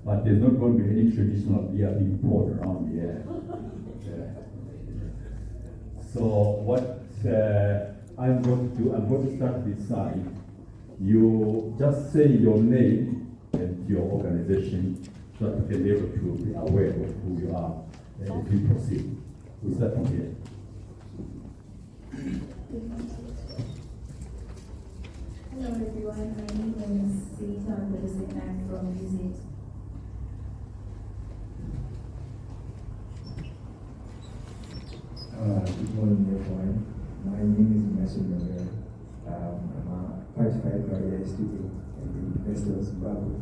But there's not going to be any traditional beer being poured around here. So what I'm going to do, I'm going to start this side. You just say your name and your organization so that we can be able to be aware of who you are if we proceed. We start from here. Hello everyone, my name is Sita, and I'm from Visit. Good morning everyone. My name is Masud. I'm a qualified lawyer student at the University of Zimbabwe,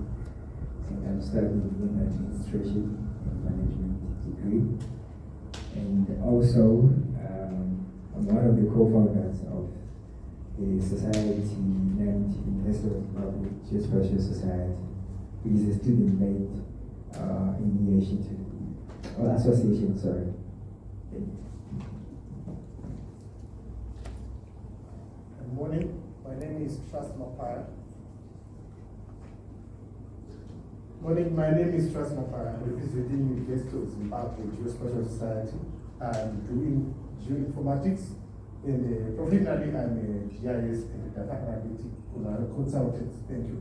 and I'm studying in administration and management degree. And also, I'm one of the co-founders of a society named University of Zimbabwe Geospatial Society, which is a student-made initiative or association. Sorry. Good morning. My name is Trust Mapaya. Morning. My name is Trust Mapaya. I'm representing University of Zimbabwe Geospatial Society. I'm doing geoinformatics, and professionally I'm a GIS and data analytic consultant. Thank you.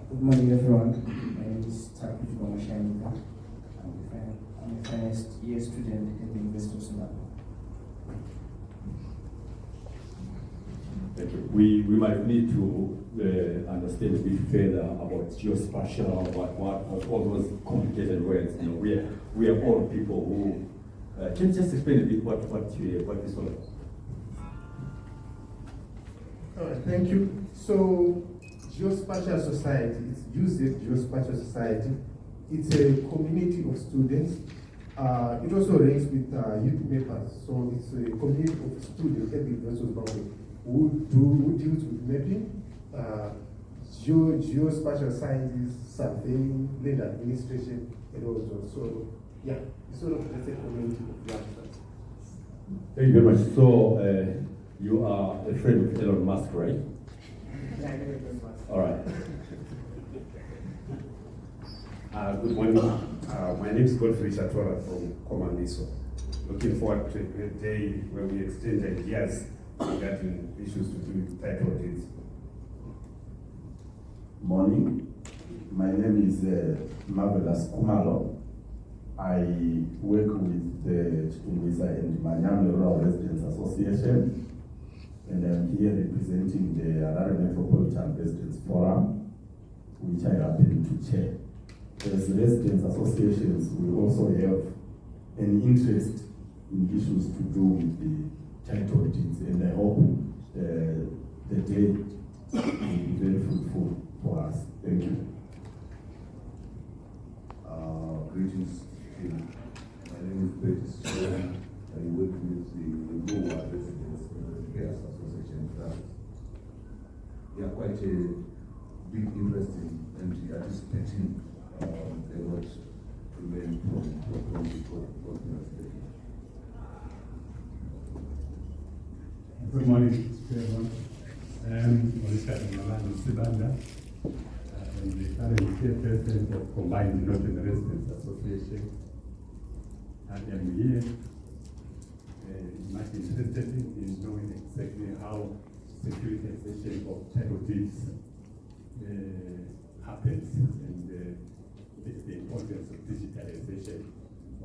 Good morning, everyone. My name is Taki Fugamashanyika. I'm a finance year student at the University of Zimbabwe. Thank you. We might need to understand a bit further about geospatial, what all those complicated words. You know, we are all people who can you just explain a bit what is all about. All right, thank you. So, Geospatial Society, it's UZ Geospatial Society. It's a community of students. It also ranks with youth members. So it's a community of students at the University of Zimbabwe who deals with mapping, geospatial sciences, surveying, land administration, and all those. So yeah, it's sort of let's say community of youngsters. Thank you very much. So you are a friend of Elon Musk, right? All right. Good morning. My name is Godfrey Chatora from COMALISO. Looking forward to a day where we exchange ideas regarding issues to do with title deeds. Morning. My name is Marvelous Kumalo. I work with the Chitumisa and Manyame Rural Residents Association, and I'm here representing the Harare Metropolitan Residents Forum, which I happen to chair. As residents associations, we also have an interest in issues to do with the title deeds, and I hope the day will be very fruitful for us. Thank you. Greetings. My name is Betis Chairman. I work with the Goa Residents Affairs Association. We are quite a big interest in and anticipating a lot to learn from the Good morning, everyone. Sibanda, I'm the current chairperson of Combined Northern Residents Association. I am here much interested in knowing exactly how securitization of title deeds happens and the importance of digitalization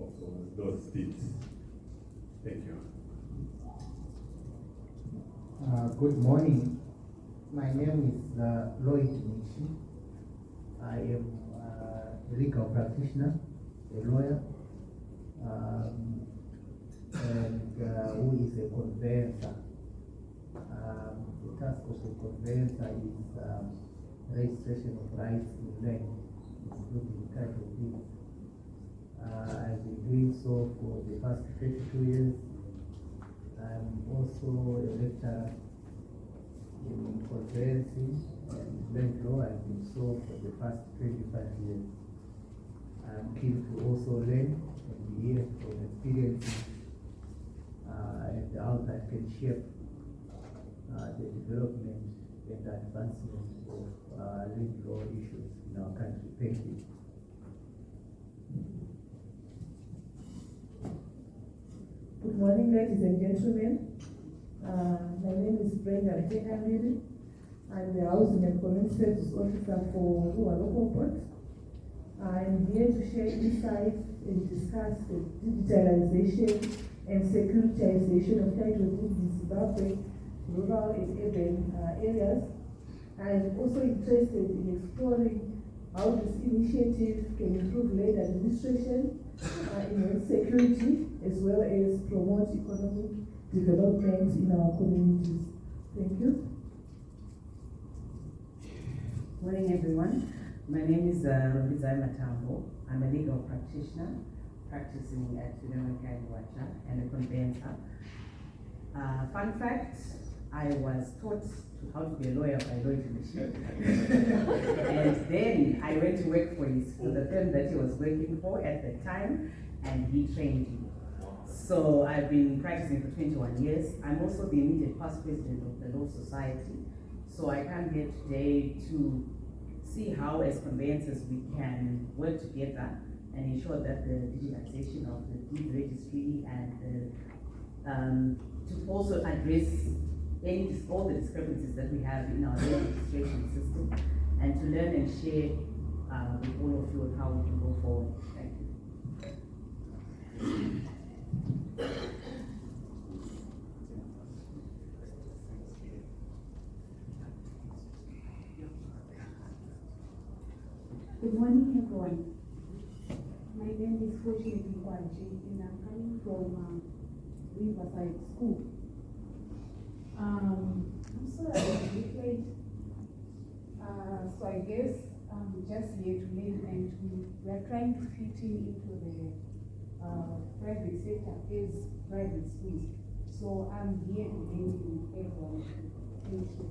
of those deeds. Thank you. Good morning. My name is Lloyd Michi. I am a legal practitioner, a lawyer, and who is a conveyancer. The task of a conveyancer is registration of rights in land, including title deeds. I've been doing so for the past 32 years. I'm also a lecturer in conveyancing and land law. I've been so for the past 25 years. I'm keen to also learn and hear from experiences and how that can shape the development and advancement of issues in our country. Thank you. Good morning, ladies and gentlemen. My name is Brenda Tekamiri. I'm the Housing and Community Services Officer for Ruwa Local Board. I'm here to share insights and discuss the digitalization and securitization of title deeds in Zimbabwe, rural and urban areas. I'm also interested in exploring how this initiative can improve land administration, enhance security, as well as promote economic development in our communities. Thank you. Morning, everyone. My name is Robizai Matambo. I'm a legal practitioner practicing at University and a conveyancer. Fun fact, I was taught how to be a lawyer by Lloyd Machine. And then I went to work for the firm that he was working for at the time, and he trained me. So I've been practicing for 21 years. I'm also the immediate past president of the Law Society. So I come here today to see how, as conveyancers, we can work together and ensure that the digitization of the deed registry and to also address all the discrepancies that we have in our registration system, and to learn and share with all of you how we can go forward. Thank you. Good morning, everyone. My name is Fortunate Nkwanji, and I'm coming from Riverside School. I'm sorry I was a bit late. So I guess I'm just here to learn, and we are trying to fit in into the private sector as private schools. So I'm here to learn from everyone. Thank you.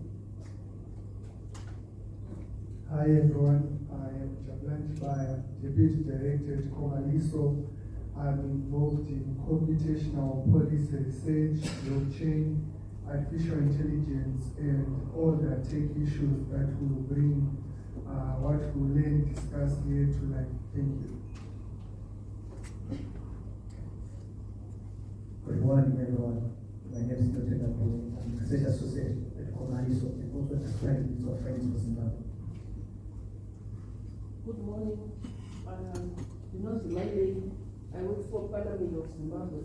Hi everyone, I am Jablanch Baya, Deputy Director at COMALISO. I'm involved in computational policy research, blockchain, artificial intelligence, and all the tech issues that will bring what we learn, discuss here to life. Thank you. Good morning, everyone. My name is Dr. Gabriel. I'm the Research Associate at COMALISO, and also at the Friends for Zimbabwe. Good morning. My name, I work for Parliament of Zimbabwe,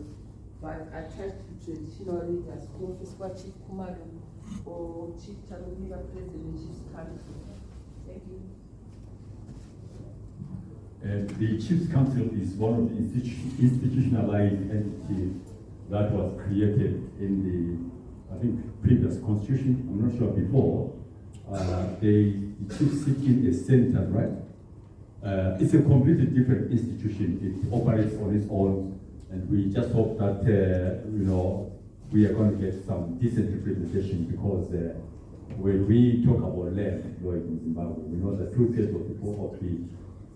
but attached to traditional leaders, Professor Chief Kumalo or Chief Tanumira President, Chief's Council. Thank you. The Chiefs Council is one of the institutionalized entities that was created in the, I think, previous constitution. I'm not sure before. The chiefs sit in a center, right? It's a completely different institution. It operates on its own, and we just hope that we are going to get some decent representation, because when we talk about land in Zimbabwe, we know that 2/3 of the people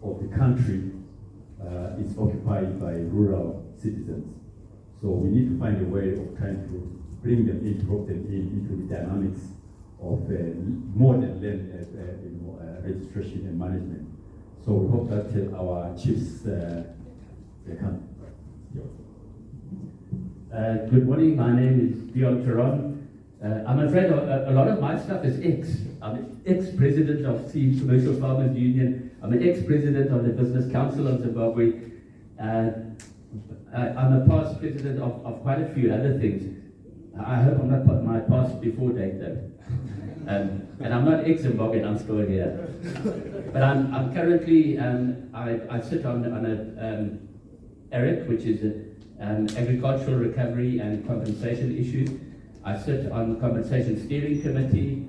of the country is occupied by rural citizens. So we need to find a way of trying to bring them in, drop them into the dynamics of modern land registration and management. So we hope that our chiefs can. Good morning, my name is Dion Teron. I'm afraid a lot of my stuff is ex. I'm an ex-president of the Commercial Farmers Union. I'm an ex-president of the Business Council of Zimbabwe. I'm a past president of quite a few other things. I hope I'm not my past before date though. And I'm not ex-Zimbabwean, I'm still here. But I'm currently, I sit on a ERIC, which is agricultural recovery and compensation issues. I sit on the compensation steering committee.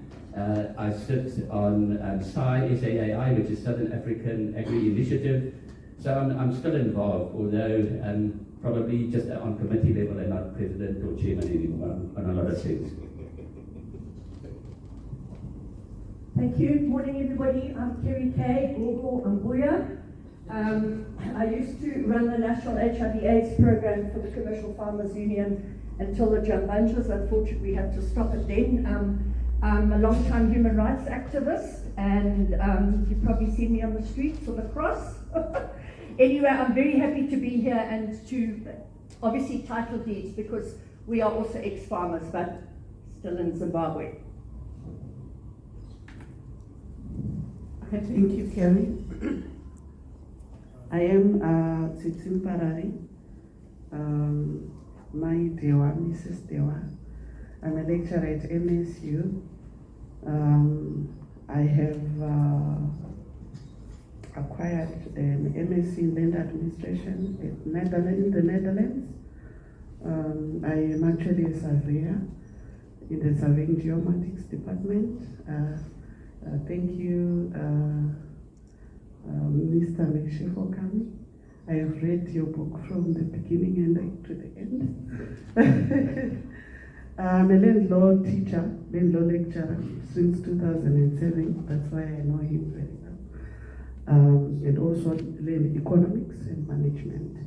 I sit on SAAI, which is Southern African Agri Initiative. So I'm still involved, although probably just on committee level and not president or chairman anymore on a lot of things. Thank you. Good morning, everybody. I'm Kerry Kay, Gogo Ambuya. I used to run the National HIV/AIDS program for the Commercial Farmers Union until the Jambanjas unfortunately had to stop it then. I'm a long-time human rights activist, and you've probably seen me on the streets with a cross. Anyway, I'm very happy to be here and to obviously title deeds, because we are also ex-farmers, but still in Zimbabwe. Thank you, Kerry. I am Tsitsim Harare. My Dewa, Mrs. Dewa. I'm a lecturer at MSU. I have acquired an MSc in Land Administration in the Netherlands. I am actually a surveyor in the Surveying Geomatics department. Thank you, Mr. Meshe, for coming. I have read your book from the beginning and to the end. I'm a land law teacher, land law lecturer since 2007. That's why I know him very well. And also learn economics and management.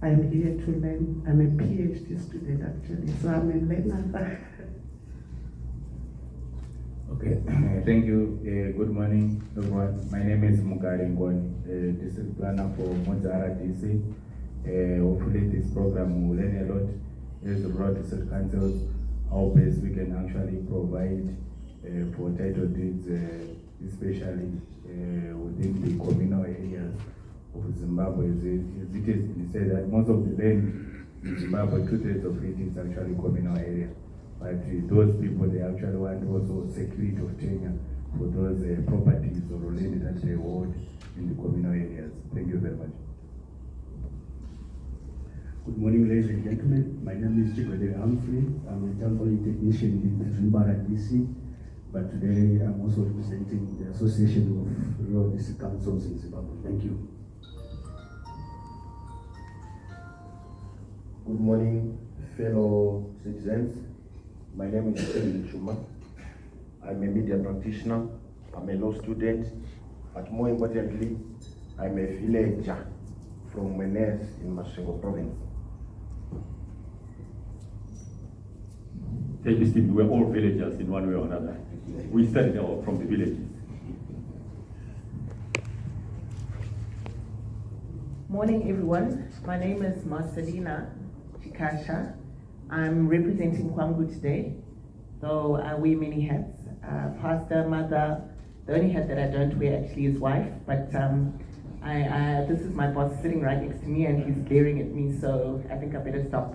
I'm here to learn. I'm a PhD student actually, so I'm a learner. Okay, thank you. Good morning, everyone. My name is Mugari Ngoni, district planner for Mozara DC. Hopefully this program will learn a lot. As the broad district councils, how best we can actually provide for title deeds, especially within the communal areas of Zimbabwe. As it is said that most of the land in Zimbabwe, 2/3 of it is actually communal area. But those people, they actually want also security of tenure for those properties or land that they hold in the communal areas. Thank you very much. Good morning, ladies and gentlemen. My name is Chigodere Humphrey. I'm a temporary technician in Zimbabwe DC, but today I'm also representing the Association of Rural District Councils in Zimbabwe. Thank you. Good morning, fellow citizens. My name is Kevin Chuma. I'm a media practitioner. I'm a law student, but more importantly, I'm a villager from Menes in Mashengo province. Thank you, Steve. We're all villagers in one way or another. We started out from the villages. Morning, everyone. My name is Marcelina Chikasha. I'm representing Kwangu today, though I wear many hats. Pastor, mother, the only hat that I don't wear actually is wife, but this is my boss sitting right next to me and he's glaring at me, so I think I better stop.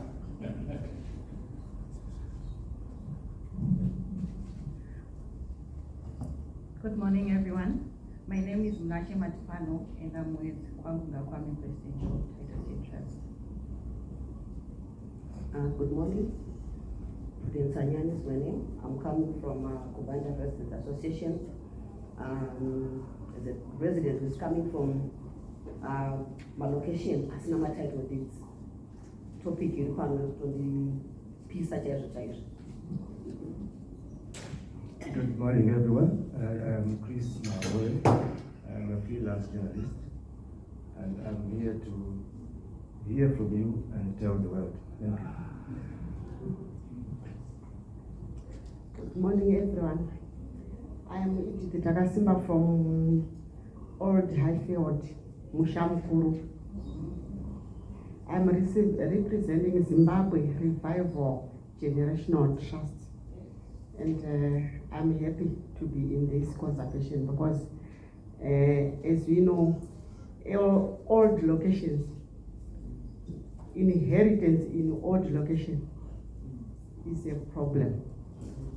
Good morning, everyone. My name is Mnake Matipano and I'm with Kwangu Ngakwame Presidential Title Deed Trust. Good morning. Prudence Anyan is my name. I'm coming from Kubanda Resident Association. As a resident who's coming from my location, Asinama Title Deeds. Topic you on the peace such as Good morning, everyone. I'm Chris Maroy. I'm a freelance journalist, and I'm here to hear from you and tell the world. Thank you. Good morning, everyone. I am Edith Takasimba from Old Highfield, Mushamkuru. I'm representing Zimbabwe Revival Generational Trust. And I'm happy to be in this conservation because, as we know, old locations, inheritance in old location is a problem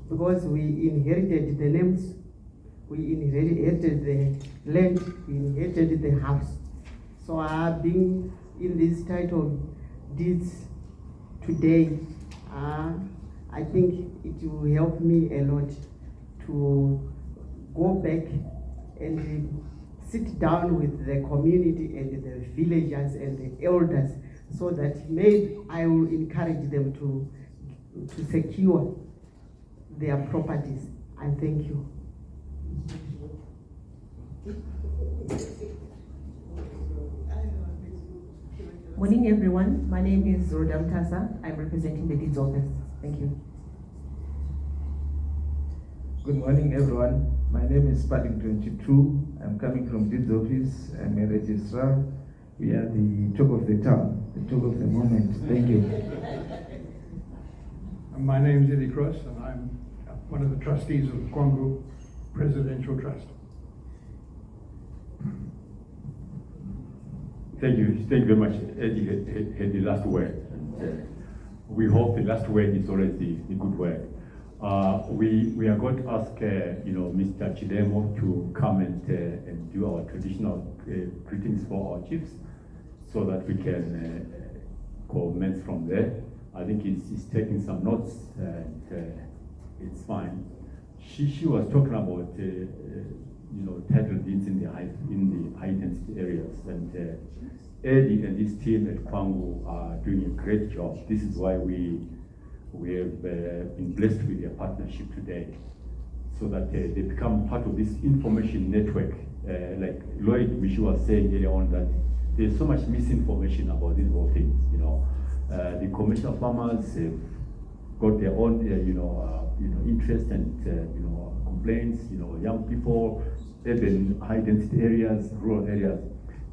because we inherited the names, we inherited the land, we inherited the house. So being in this title deeds today, I think it will help me a lot to go back and sit down with the community and the villagers and the elders so that maybe I will encourage them to secure their properties. And thank you. Morning, everyone. My name is Rodam Tasa. I'm representing the Deeds Office. Thank you. Good morning, everyone. My name is Sparting22. I'm coming from Deeds Office. I'm a registrar. We are the talk of the town, the talk of the moment. Thank you. My name is Eddie Cross, and I'm one of the trustees of the Kwangu Presidential Trust. Thank you very much. Eddie had the last word. We hope the last word is always the good word. We are going to ask Mr. Chidemo to come and do our traditional greetings for our chiefs, so that we can commence from there. I think he's taking some notes, and it's fine. She was talking about title deeds in the high density areas, and Eddie and his team at Kwangu are doing a great job. This is why we have been blessed with their partnership today, so that they become part of this information network. Like Lloyd Michu was saying earlier on, that there's so much misinformation about these whole things. The commercial farmers have got their own interest and complaints. Young people, even high density areas, rural areas.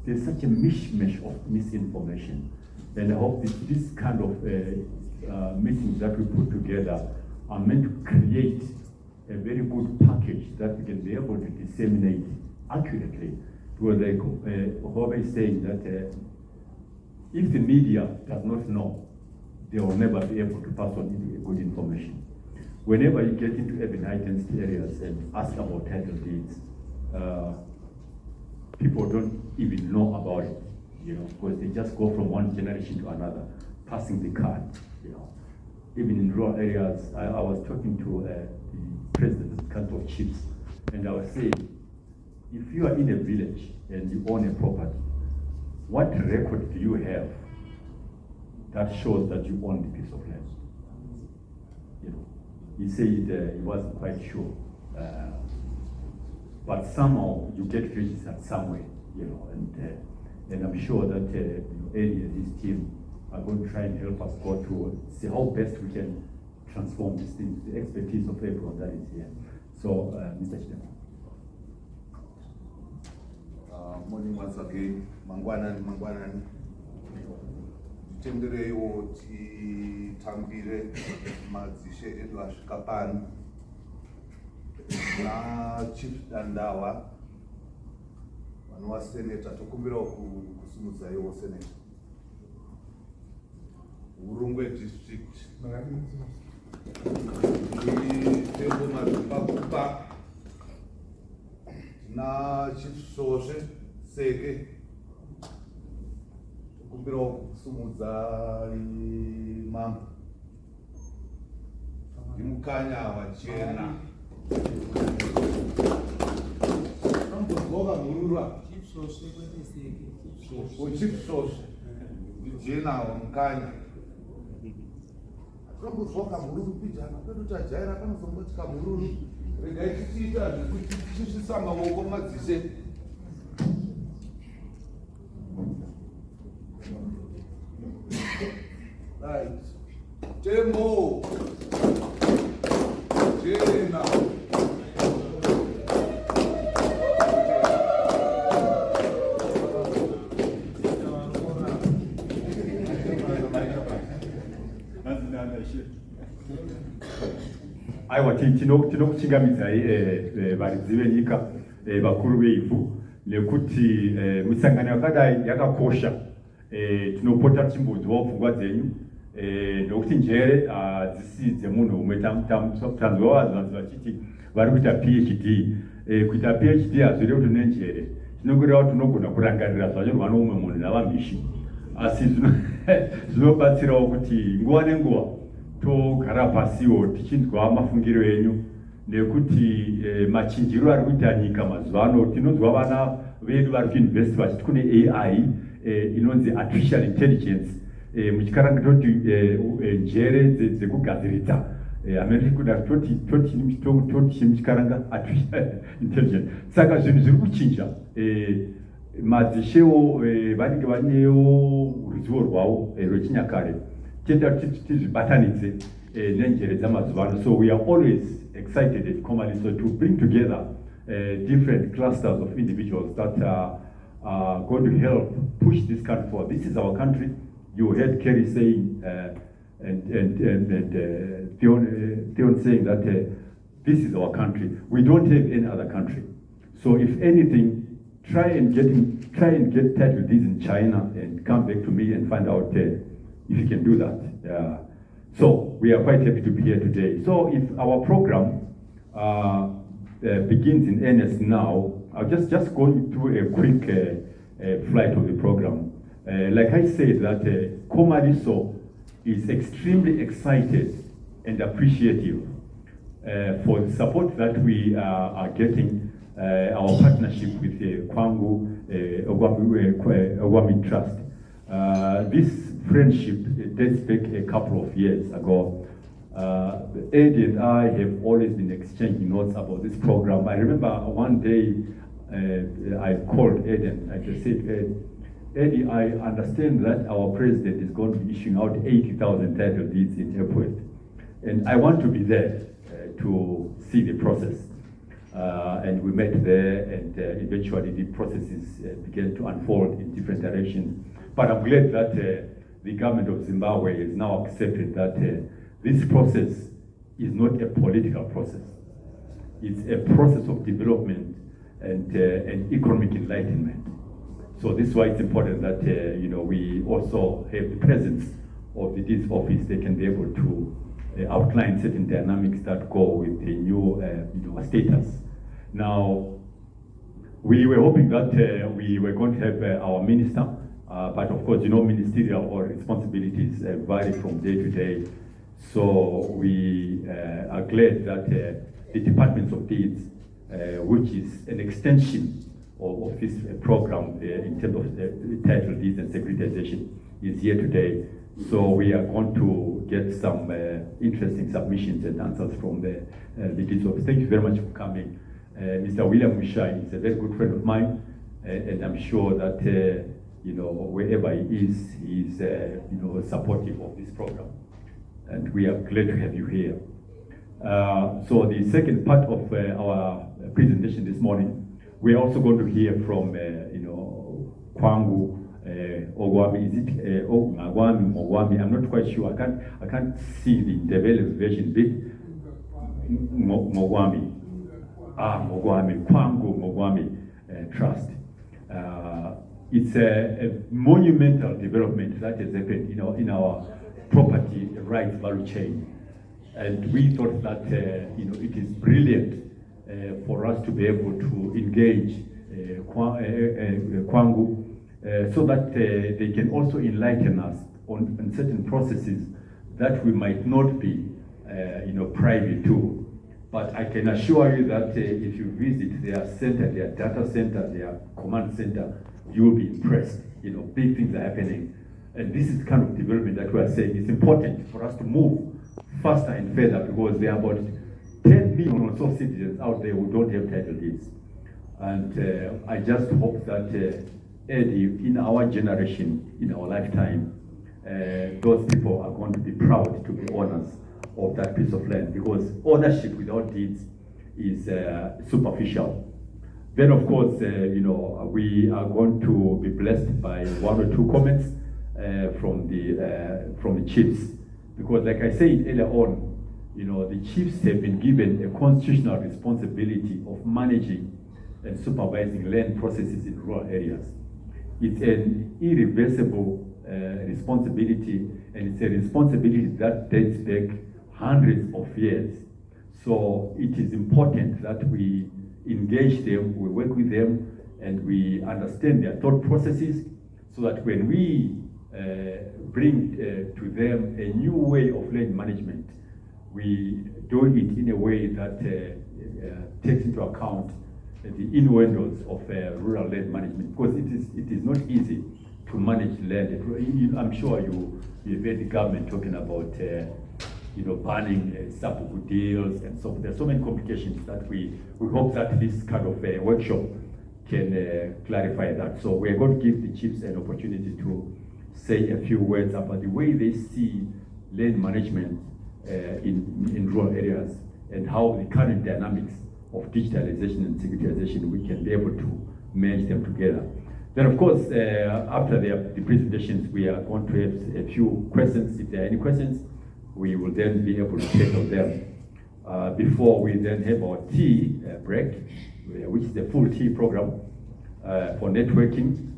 There's such a mishmash of misinformation, and I hope this kind of meetings that we put together are meant to create a very good package that we can be able to disseminate accurately. Because like Hobe is saying that if the media does not know, they will never be able to pass on good information. Whenever you get into urban high density areas and ask about title deeds, people don't even know about it, because they just go from one generation to another, passing the card, Even in rural areas, I was talking to the president of the Council of Chiefs, and I was saying, if you are in a village and you own a property, what record do you have that shows that you own the piece of land? He said he wasn't quite sure. But somehow you get registered somewhere, and I'm sure that Eddie and his team are going to try and help us go to see how best we can transform these things, the expertise of everyone that is here. So, Mr. Chairman. Morning once again. Mangwanani. Tendereyo tambire madzishe edu asvika pano na chief Dandawa vanova seneta tokumbira kusumudzaiwo seneta Urungwe district tembo mazipakupa na chief Soshe Seke tokumbira kusumudza mama ndimukanya wachena Goga murura uchipsoshe ndijena wamukanya akambozoka mururu pijana pedu tajaira panozombotika mururu regai tichiita zvekuti tichisvisa maoko madzise right tembo jena aiwa tinokuchingamidzai varidzi venyika vakuru veivhu nekuti misangano yakadai yakakosha. Tinopota tichimbodzwawo pfungwa dzenyu nokuti njere hadzisi dzemunhu umwe. Tanzwa vanhu vachiti vari kuita PhD. Kuita PhD hazvire kuti une njere, tinongoreva kuti unogona kurangarira zvanyorwa noumwe munhu navamhishi, asi zvinobatsirawo kuti nguva nenguva togara pasiwo tichinzwa mafungiro enyu, nekuti machinjiro ari kuita nyika mazuva ano. Tinonzwa vana vedu vari kuinvesti vachiti kune AI inonzi artificial intelligence, muchikaranga toti njere dzekugadziridza amerika kuda toti muchikaranga artificial intelligence. Saka zvinhu zviri kuchinja. Madzishewo vanenge vanewo ruzivo rwavo rwechinyakare, tienda tizvibatanidze nenjere dzamazuva ano. So we are always excited at COMALISO to bring together different clusters of individuals that are going to help push this country forward. This is our country. You heard Kerry saying, and Theon saying that this is our country. We don't have any other country. So if anything, try and get title deeds in China and come back to me and find out if you can do that. So we are quite happy to be here today. So if our program begins in earnest now, I'll just go through a quick flight of the program. Like I said, that COMALISO is extremely excited and appreciative for the support that we are getting, our partnership with the Ogwami Trust. This friendship dates back a couple of years ago. Eddie and I have always been exchanging notes about this program. I remember one day I called Eddie and I just said, Eddie, I understand that our president is going to be issuing out 80,000 title deeds in April. And I want to be there to see the process. And we met there, and eventually the processes began to unfold in different directions. But I'm glad that the government of Zimbabwe has now accepted that this process is not a political process. It's a process of development and economic enlightenment. So this is why it's important that we also have the presence of the deeds office. They can be able to outline certain dynamics that go with the new status. Now, we were hoping that we were going to have our minister, but of course, ministerial or responsibilities vary from day to day. So we are glad that the Department of Deeds, which is an extension of this program in terms of title deeds and securitization, is here today. So we are going to get some interesting submissions and answers from the deeds office. Thank you very much for coming. Mr. William Mushai is a very good friend of mine, and I'm sure that wherever he is supportive of this program. And we are glad to have you here. So the second part of our presentation this morning, we are also going to hear from Kwangu Ogwami. Is it Ogwami? I'm not quite sure. I can't see the developed version bit. Mogwami. Mogwami. Kwangu Mogwami Trust. It's a monumental development that has happened in our property rights value chain. And we thought that it is brilliant for us to be able to engage Kwangu so that they can also enlighten us on certain processes that we might not be privy to. But I can assure you that if you visit their center, their data center, their command center, you will be impressed. Big things are happening. And this is the kind of development that we are saying it's important for us to move faster and further, because there are about 10 million or so citizens out there who don't have title deeds. And I just hope that Eddie, in our generation, in our lifetime, those people are going to be proud to be owners of that piece of land, because ownership without deeds is superficial. Then, of course, we are going to be blessed by one or two comments from the chiefs, because, like I said earlier on, the chiefs have been given a constitutional responsibility of managing and supervising land processes in rural areas. It's an irreversible responsibility, and it's a responsibility that dates back hundreds of years. So it is important that we engage them, we work with them, and we understand their thought processes, so that when we bring to them a new way of land management, we do it in a way that takes into account the innuendos of rural land management, because it is not easy to manage land. I'm sure you've heard the government talking about banning sub deals and so forth. There are so many complications that we hope that this kind of workshop can clarify that. So we're going to give the chiefs an opportunity to say a few words about the way they see land management in rural areas, and how the current dynamics digitalization and securitization, we can be able to merge them together. Then, of course, after the presentations, we are going to have a few questions. If there are any questions, we will then be able to tackle them. Before we then have our tea break, which is a full tea program for networking.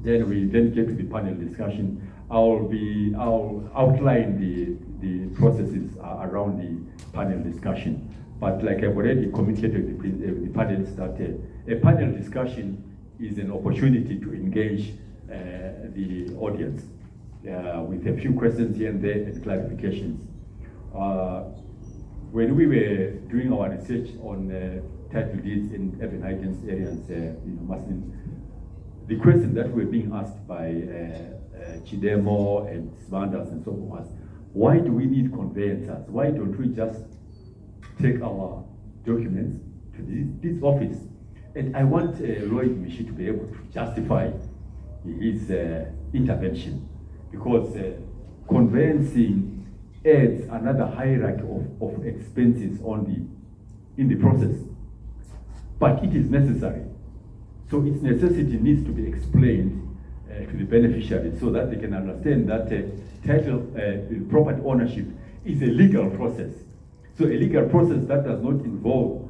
Then we then get to the panel discussion. I'll outline the processes around the panel discussion. But like I've already communicated with the panelists that a panel discussion is an opportunity to engage the audience with a few questions here and there and clarifications. When we were doing our research on title deeds in urban highlands areas, Muslim, the question that were being asked by Chidemo and Svandas and so forth was, why do we need conveyancers? Why don't we just take our documents to this office? And I want Lloyd Mishi to be able to justify his intervention, because conveyancing adds another hierarchy of expenses in the process. But it is necessary. So its necessity needs to be explained to the beneficiary so that they can understand that title, property ownership is a legal process. So a legal process that does not involve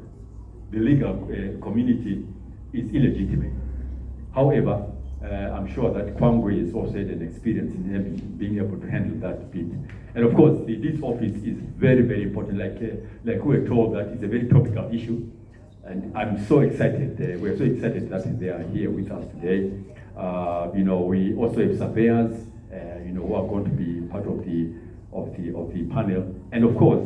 the legal community is illegitimate. However, I'm sure that Kwangwe is also had an experience in being able to handle that bit. And of course, this office is very, very important. Like we were told, that it's a very topical issue. And I'm so excited. We're so excited that they are here with us today. We also have surveyors, who are going to be part of the panel. And of course,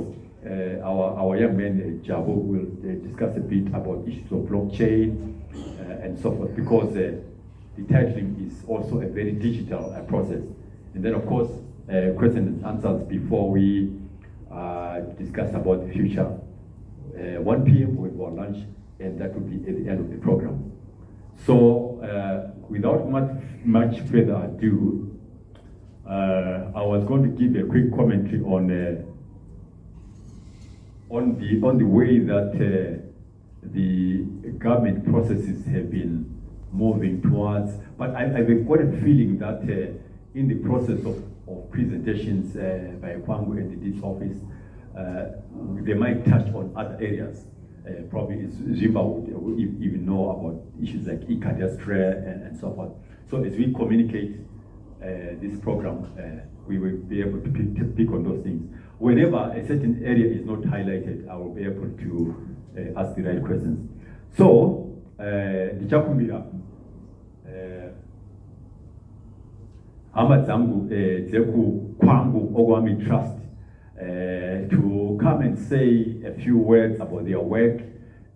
our young man Jabu will discuss a bit about issues of blockchain and so forth, because the titling is also a very digital process. And then, of course, questions and answers before we discuss about the future. 1 p.m. we will lunch, and that will be at the end of the program. So, without much further ado, I was going to give a quick commentary on the way that the government processes have been moving towards. But I've got a feeling that in the process of presentations by Kwangwe and this office, they might touch on other areas. Probably Zimbabwe would even know about issues like e-cadastre and so forth. So as we communicate this program, we will be able to pick on those things. Whenever a certain area is not highlighted, I will be able to ask the right questions. So, Ndichakumbira, Hamadzangu Zeku Kwangu Ogwami Trust, to come and say a few words about their work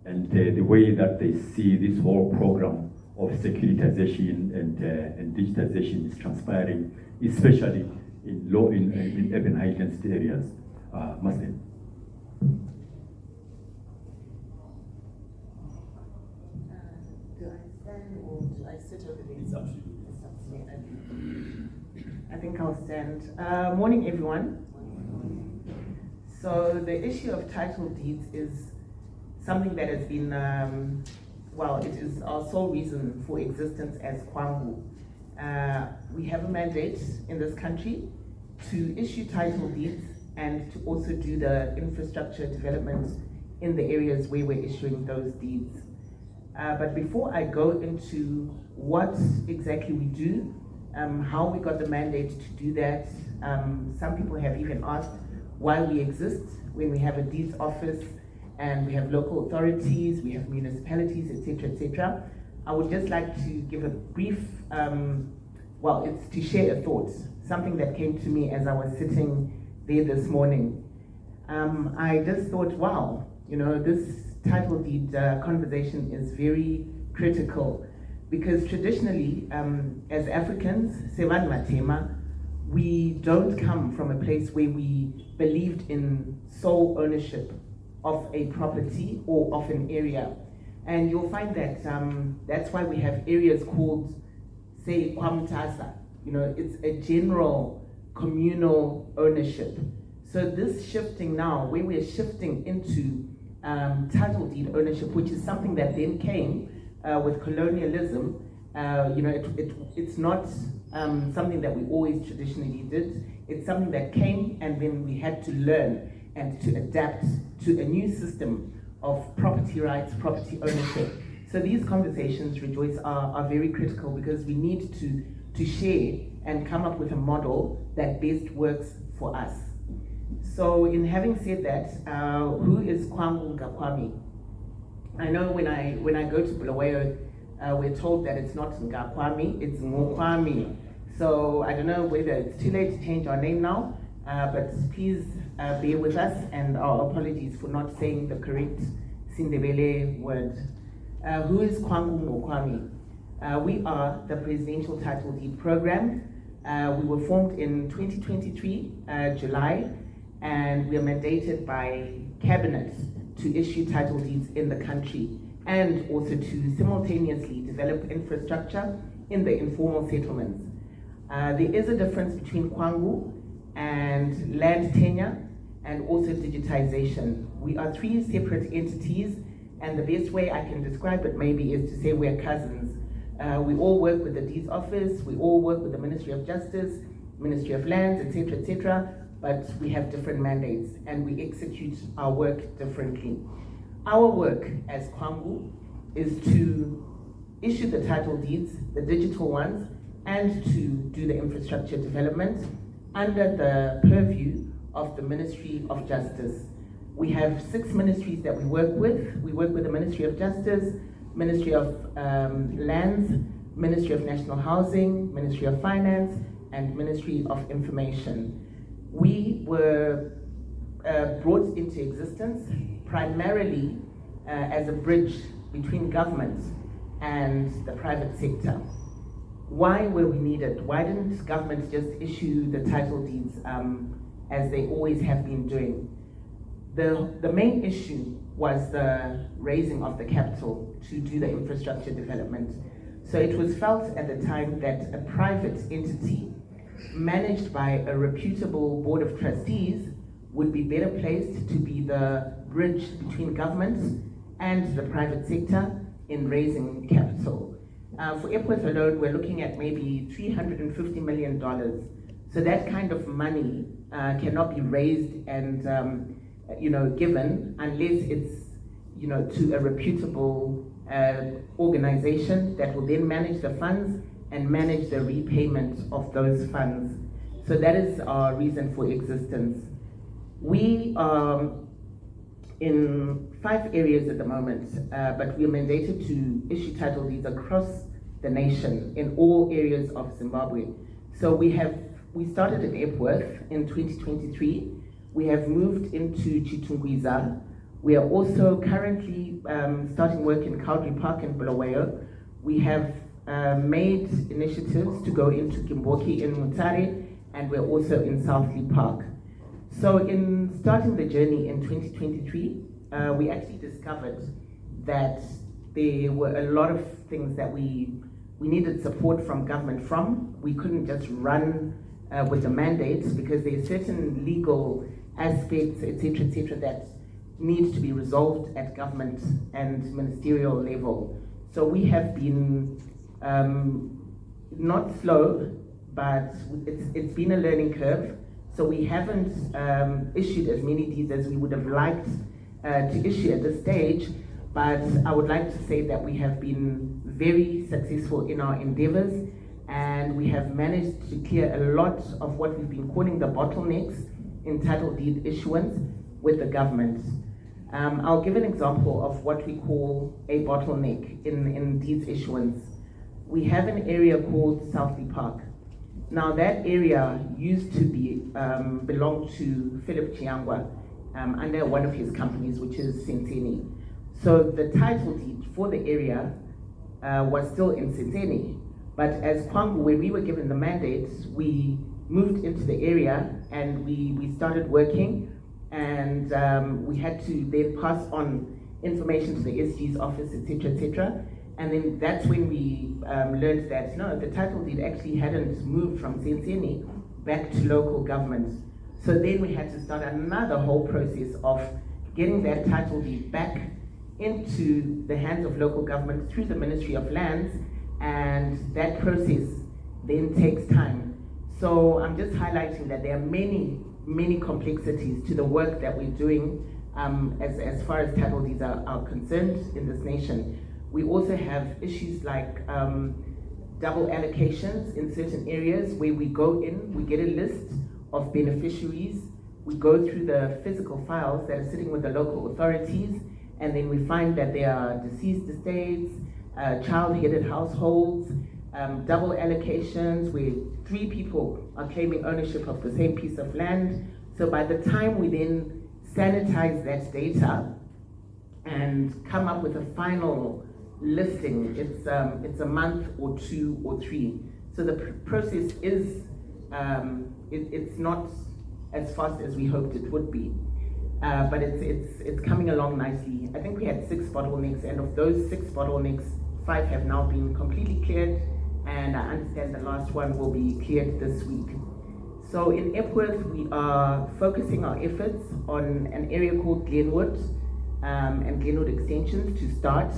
and the way that they see this whole program of securitization and digitization is transpiring, especially in urban highlands areas. Muslim. Do I stand or do I sit over there? It's up to you. I think I'll stand. Morning, everyone. So the issue of title deeds is something that has been, it is our sole reason for existence as Kwangu. We have a mandate in this country to issue title deeds and to also do the infrastructure development in the areas where we're issuing those deeds. But before I go into what exactly we do, how we got the mandate to do that, some people have even asked why we exist when we have a deeds office and we have local authorities, we have municipalities, etc., etc. I would just like to give a brief, it's to share a thought, something that came to me as I was sitting there this morning. I just thought, wow, this title deed conversation is very critical, because traditionally, as Africans, Sevan Matema, we don't come from a place where we believed in sole ownership of a property or of an area. And you'll find that that's why we have areas called, say, Kwamtasa. It's a general communal ownership. So this shifting now, where we're shifting into title deed ownership, which is something that then came with colonialism. It's not something that we always traditionally did. It's something that came, and then we had to learn and to adapt to a new system of property rights, property ownership. So these conversations, Rejoice, are very critical, because we need to share and come up with a model that best works for us. So in having said that, who is Kwangu Ngakwami? I know when I go to Bulawayo, we're told that it's not Ngakwami, it's Ngokwami. So I don't know whether it's too late to change our name now, but please bear with us, and our apologies for not saying the correct Sindebele word. Who is Kwangu Ngokwami? We are the Presidential Title Deed Program. We were formed in 2023, July, and we are mandated by Cabinet to issue title deeds in the country, and also to simultaneously develop infrastructure in the informal settlements. There is a difference between Kwangu and land tenure, and also digitization. We are three separate entities, and the best way I can describe it maybe is to say we're cousins. We all work with the Deeds Office, we all work with the Ministry of Justice, Ministry of Lands, etc., but we have different mandates, and we execute our work differently. Our work as Kwangu is to issue the title deeds, the digital ones, and to do the infrastructure development under the purview of the Ministry of Justice. We have 6 ministries that we work with. We work with the Ministry of Justice, Ministry of Lands, Ministry of National Housing, Ministry of Finance, and Ministry of Information. We were brought into existence primarily as a bridge between government and the private sector. Why were we needed? Why didn't government just issue the title deeds as they always have been doing? The main issue was the raising of the capital to do the infrastructure development. So it was felt at the time that a private entity managed by a reputable board of trustees would be better placed to be the bridge between government and the private sector in raising capital. For Epworth alone, we're looking at maybe $350 million. So that kind of money cannot be raised and given unless it's to a reputable organization that will then manage the funds and manage the repayment of those funds. So that is our reason for existence. We are in 5 areas at the moment, but we are mandated to issue title deeds across the nation in all areas of Zimbabwe. So we started in Epworth in 2023. We have moved into Chitungwiza. We are also currently starting work in Cowdrey Park in Bulawayo. We have made initiatives to go into Kimboki in Mutare, and we're also in Southley Park. So in starting the journey in 2023, we actually discovered that there were a lot of things that we needed support from government from. We couldn't just run with the mandates, because there are certain legal aspects, etc., that need to be resolved at government and ministerial level. So we have been not slow, but it's been a learning curve. So we haven't issued as many deeds as we would have liked to issue at this stage, but I would like to say that we have been very successful in our endeavors, and we have managed to clear a lot of what we've been calling the bottlenecks in title deed issuance with the government. I'll give an example of what we call a bottleneck in deeds issuance. We have an area called Southley Park. Now that area used to belong to Philip Chiangwa under one of his companies, which is Senseni. So the title deed for the area was still in Senseni. But as Kwangu, when we were given the mandate, we moved into the area and we started working, and we had to then pass on information to the SG's office, etc. And then that's when we learned that no, the title deed actually hadn't moved from Senseni back to local government. So then we had to start another whole process of getting that title deed back into the hands of local government through the Ministry of Lands, and that process then takes time. So I'm just highlighting that there are many complexities to the work that we're doing as far as title deeds are concerned in this nation. We also have issues like double allocations in certain areas where we go in, we get a list of beneficiaries, we go through the physical files that are sitting with the local authorities, and then we find that there are deceased estates, child-headed households, double allocations where 3 people are claiming ownership of the same piece of land. So by the time we then sanitize that data and come up with a final listing, it's a month or 2 or 3. So the process is, it's not as fast as we hoped it would be. But it's coming along nicely. I think we had 6 bottlenecks, and of those 6 bottlenecks, 5 have now been completely cleared, and I understand the last one will be cleared this week. So in Epworth, we are focusing our efforts on an area called Glenwood and Glenwood extensions to start,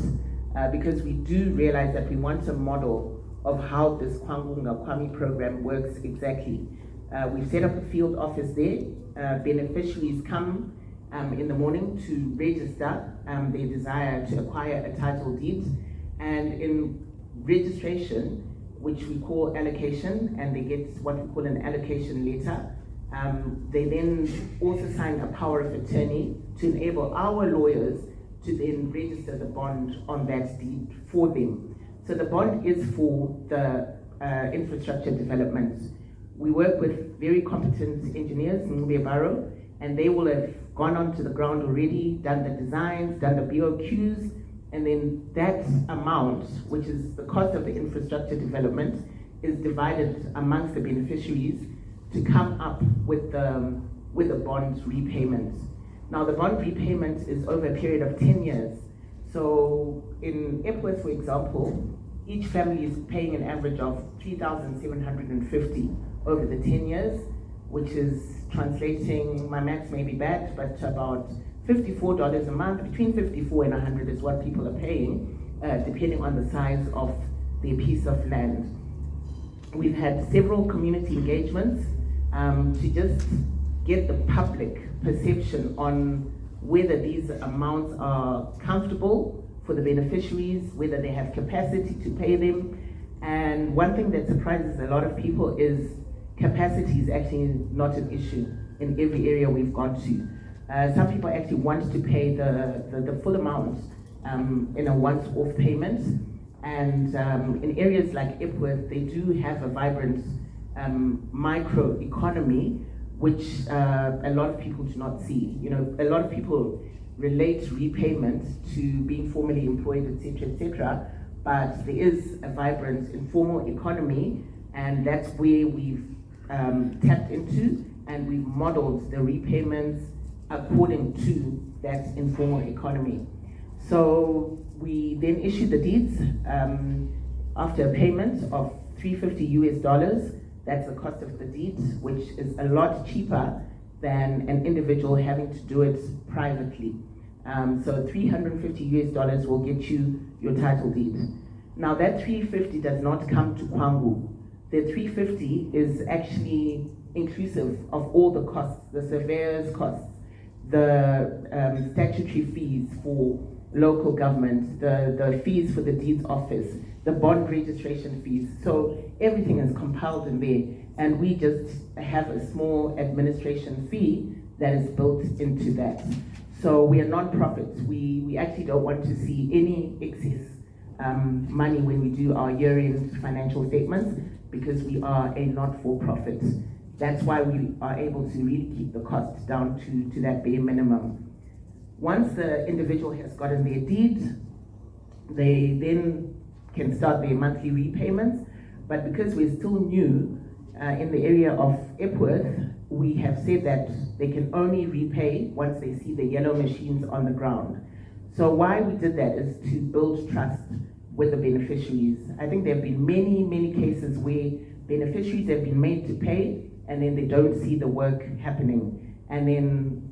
because we do realize that we want a model of how this Kwangu Ngakwami program works exactly. We've set up a field office there. Beneficiaries come in the morning to register their desire to acquire a title deed, and in registration, which we call allocation, and they get what we call an allocation letter. They then also sign a power of attorney to enable our lawyers to then register the bond on that deed for them. So the bond is for the infrastructure development. We work with very competent engineers in Baro, and they will have gone onto the ground already, done the designs, done the BOQs, and then that amount, which is the cost of the infrastructure development, is divided amongst the beneficiaries to come up with the bond repayment. Now the bond repayment is over a period of 10 years. So in Epworth, for example, each family is paying an average of 3,750 over the 10 years, which is translating, my maths may be bad, but about $54 a month. Between 54 and 100 is what people are paying, depending on the size of their piece of land. We've had several community engagements to just get the public perception on whether these amounts are comfortable for the beneficiaries, whether they have capacity to pay them. And one thing that surprises a lot of people is capacity is actually not an issue in every area we've gone to. Some people actually want to pay the full amount in a once-off payment. And in areas like Epworth, they do have a vibrant micro economy, which a lot of people do not see. You know, a lot of people relate repayment to being formally employed, etc., but there is a vibrant informal economy, and that's where we've tapped into, and we've modeled the repayments according to that informal economy. So we then issued the deeds after a payment of $350. That's the cost of the deed, which is a lot cheaper than an individual having to do it privately. So $350 will get you your title deed. Now that $350 does not come to Kwangu. The $350 is actually inclusive of all the costs, the surveyor's costs, the statutory fees for local government, the fees for the deeds office, the bond registration fees. So everything is compiled in there, and we just have a small administration fee that is built into that. So we are non-profit. We actually don't want to see any excess money when we do our year-end financial statements, because we are a not-for-profit. That's why we are able to really keep the costs down to that bare minimum. Once the individual has gotten their deed, they then can start their monthly repayments. But because we're still new in the area of Epworth, we have said that they can only repay once they see the yellow machines on the ground. So why we did that is to build trust with the beneficiaries. I think there have been many cases where beneficiaries have been made to pay, and then they don't see the work happening. And then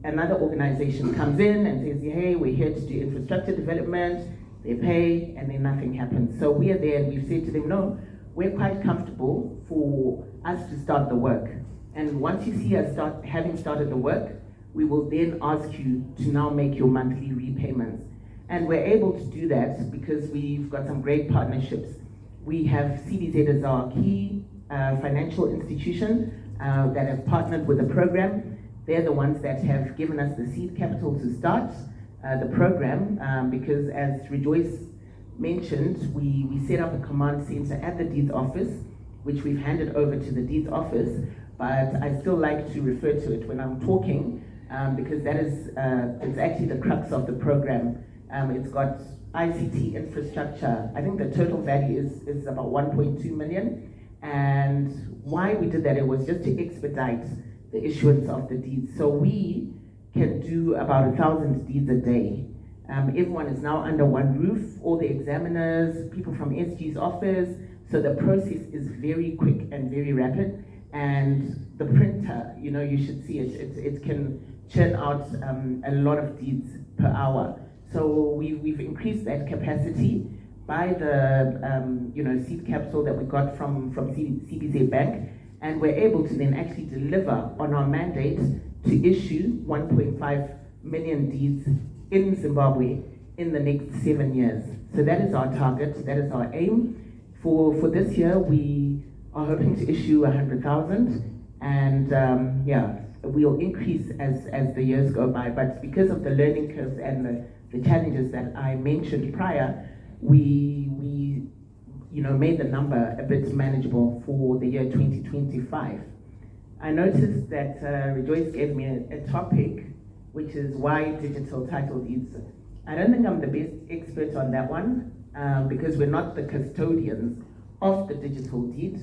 another organization comes in and says, hey, we're here to do infrastructure development, they pay, and then nothing happens. So we are there and we've said to them, no, we're quite comfortable for us to start the work. And once you see us having started the work, we will then ask you to now make your monthly repayments. And we're able to do that because we've got some great partnerships. We have CBZ as our key financial institution that have partnered with the program. They're the ones that have given us the seed capital to start the program because, as Rejoice mentioned, we set up a command center at the deeds office, which we've handed over to the deeds office, but I still like to refer to it when I'm talking because that is it's actually the crux of the program. It's got ICT infrastructure. I think the total value is about 1.2 million, and why we did that, it was just to expedite the issuance of the deeds. So we can do about 1,000 deeds a day. Everyone is now under one roof, all the examiners, people from SG's office, so the process is very quick and very rapid. And the printer, you know, you should see it, it can churn out a lot of deeds per hour. So we've increased that capacity by the seed capital that we got from CBZ Bank, and we're able to then actually deliver on our mandate to issue 1.5 million deeds in Zimbabwe in the next 7 years. So that is our target, that is our aim. For this year, we are hoping to issue 100,000, and we'll increase as the years go by. But because of the learning curves and the challenges that I mentioned prior, we made the number a bit manageable for the year 2025. I noticed that Rejoice gave me a topic, which is why digital title deeds. I don't think I'm the best expert on that one because we're not the custodians of the digital deed.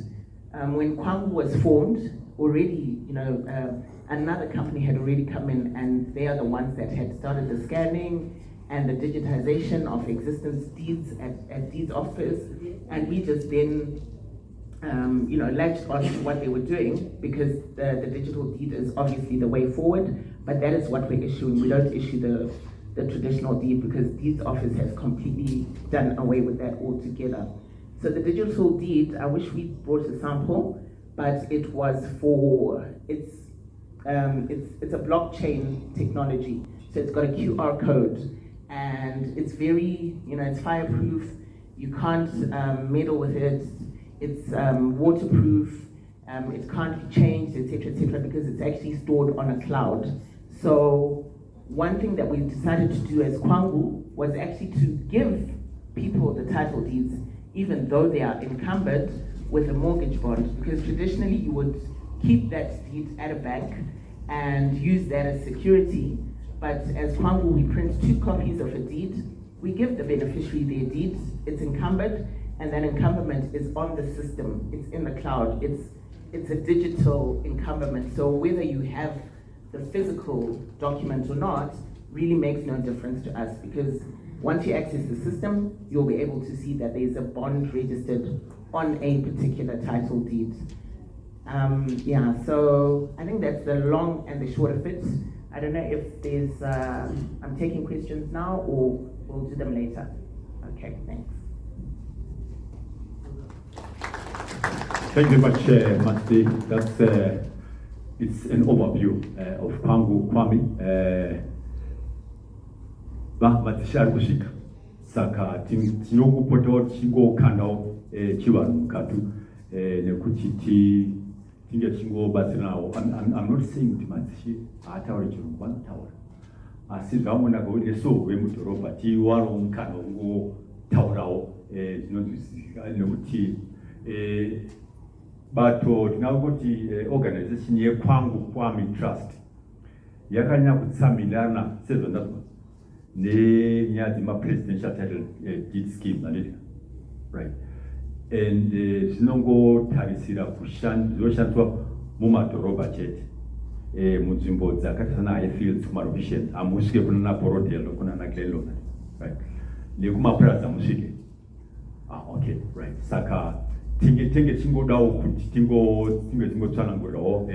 When Kwangu was formed, already, another company had already come in, and they are the ones that had started the scanning and the digitization of existence deeds at deeds office, and we just then latched on to what they were doing because the digital deed is obviously the way forward, but that is what we're issuing. We don't issue the traditional deed because deeds office has completely done away with that altogether. So the digital deed, I wish we brought a sample, but it was for, it's a blockchain technology. So it's got a QR code, and it's very, it's fireproof. You can't meddle with it. It's waterproof. It can't be changed, etc., because it's actually stored on a cloud. So one thing that we decided to do as Kwangu was actually to give people the title deeds, even though they are encumbered with a mortgage bond, because traditionally you would keep that deed at a bank and use that as security. But as Kwangu, we print 2 copies of a deed. We give the beneficiary their deed. It's encumbered, and that encumberment is on the system. It's in the cloud. It's a digital encumberment. So whether you have the physical document or not really makes no difference to us, because once you access the system, you'll be able to see that there's a bond registered on a particular title deed. So I think that's the long and the short of it. I don't know if there's, I'm taking questions now or we'll do them later. Okay, thanks. Thank you very much, Masti. That's it's an overview of Kwangu Kwami. Matishari kushika. Saka tinokupota chingo kanawo chivanhu mukatu nekuti tinge chingo batsinawo. I'm not saying kuti Matishi ataure chirungu vanotaura. Asi zvamonaka kuti so vemudhorobha tiwanawo mukana wongotaurawo zvinonzwisisika nekuti bato tinangoti organization yeKwangu Kwami Trust yakanyanya kutsamilana sezvandazwa nenyaya dzemapresidential title deed scheme zvanetwa, right? And zvinongotarisira zvinoshandiswa mumadhorobha chete, munzvimbo dzakaita sana Highfields, kumarobisheni hamusvike kuna Borodelo, kuna Glenlona, right? Nekumaplaza musvike. Okay, right. Saka tinge chingodawo kuti tinge dzingotsanangurirawo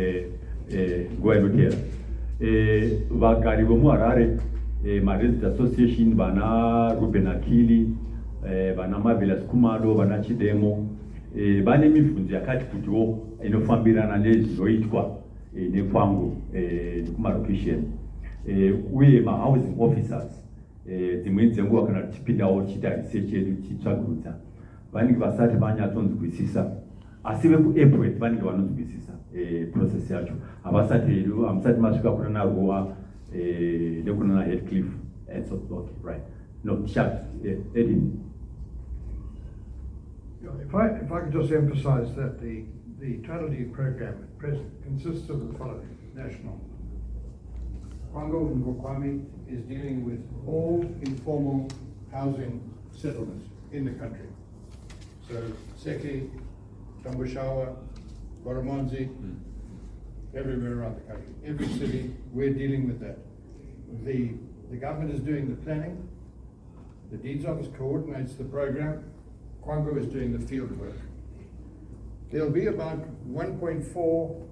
nguva inotevera. vagari vomu Harare Resident Association vana Ruben Akili vana Marvelous Kumalo vana Chidemo vane mibvunzo yakati kutiwo inofambirana nezvinoitwa nekwangu nekumarokesheni uye mahousing officers dzimweni dzenguva kana tichipindawo tichiita research yedu tichitsvagurudza vanenge vasati vanyatsonzwisisa asi vekuAirport vanenge vanonzwisisa process yacho hamusati masvika kuna naruwa nekuna naHeathcliff and so okay right no sharp Eddie. If I could just emphasize that the title deed program at present consists of the following. National. Congo Ngokwami is dealing with all informal housing settlements in the country. So Seki, Tambushawa, Goromonzi, everywhere around the country. Every city, we're dealing with that. The government is doing the planning. The deeds office coordinates the program. Kwango is doing the field work. There'll be about 1.4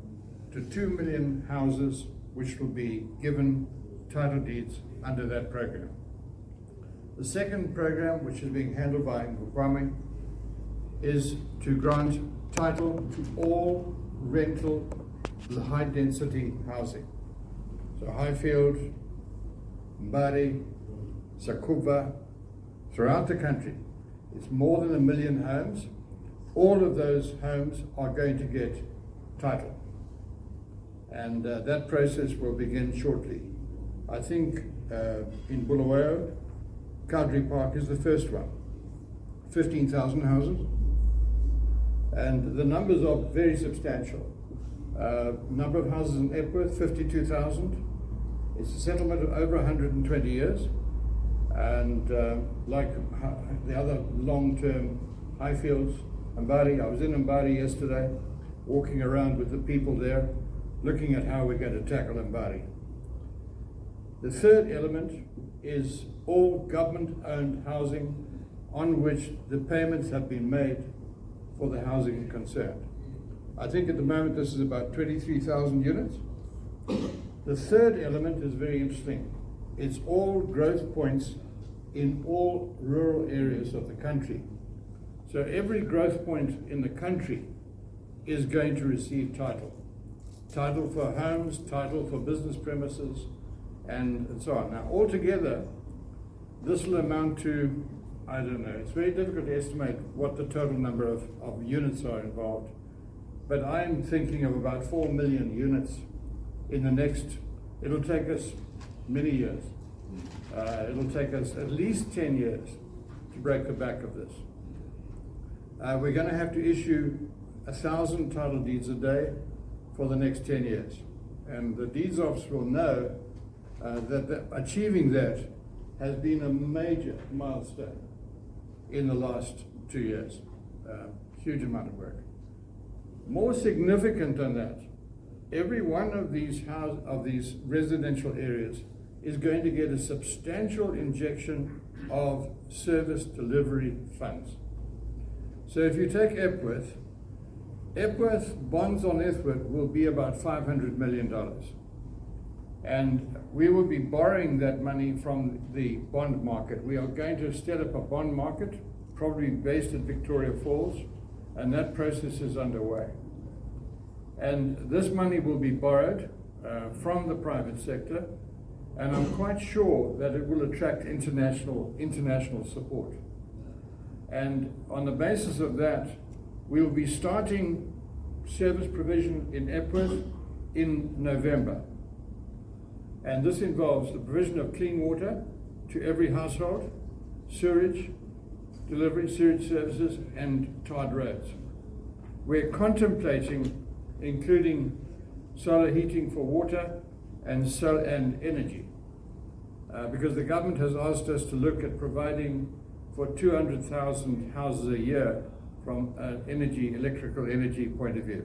to 2 million houses which will be given title deeds under that program. The second program, which is being handled by Ngokwami, is to grant title to all rental high density housing. So Highfield, Mbari, Sakuba, throughout the country. It's more than 1 million homes. All of those homes are going to get title. And that process will begin shortly. I think in Bulawayo, Kadri Park is the first one. 15,000 houses. And the numbers are very substantial. Number of houses in Epworth, 52,000. It's a settlement of over 120 years. And like the other long-term Highfields, Mbari, I was in Mbari yesterday, walking around with the people there, looking at how we're going to tackle Mbari. The third element is all government-owned housing on which the payments have been made for the housing concerned. I think at the moment this is about 23,000 units. The third element is very interesting. It's all growth points in all rural areas of the country. So every growth point in the country is going to receive title. Title for homes, title for business premises, and so on. Now, altogether, this will amount to, I don't know, it's very difficult to estimate what the total number of units are involved, but I'm thinking of about 4 million units in the next, it'll take us many years. It'll take us at least 10 years to break the back of this. We're going to have to issue 1,000 title deeds a day for the next 10 years. And the deeds office will know that achieving that has been a major milestone in the last 2 years. Huge amount of work. More significant than that, every one of these residential areas is going to get a substantial injection of service delivery funds. So if you take Epworth bonds on Epworth will be about $500 million. And we will be borrowing that money from the bond market. We are going to set up a bond market, probably based at Victoria Falls, and that process is underway. And this money will be borrowed from the private sector, and I'm quite sure that it will attract international support. And on the basis of that, we will be starting service provision in Epworth in November. And this involves the provision of clean water to every household, sewage delivery, sewage services, and tarred roads. We're contemplating including solar heating for water and energy, because the government has asked us to look at providing for 200,000 houses a year from an electrical energy point of view.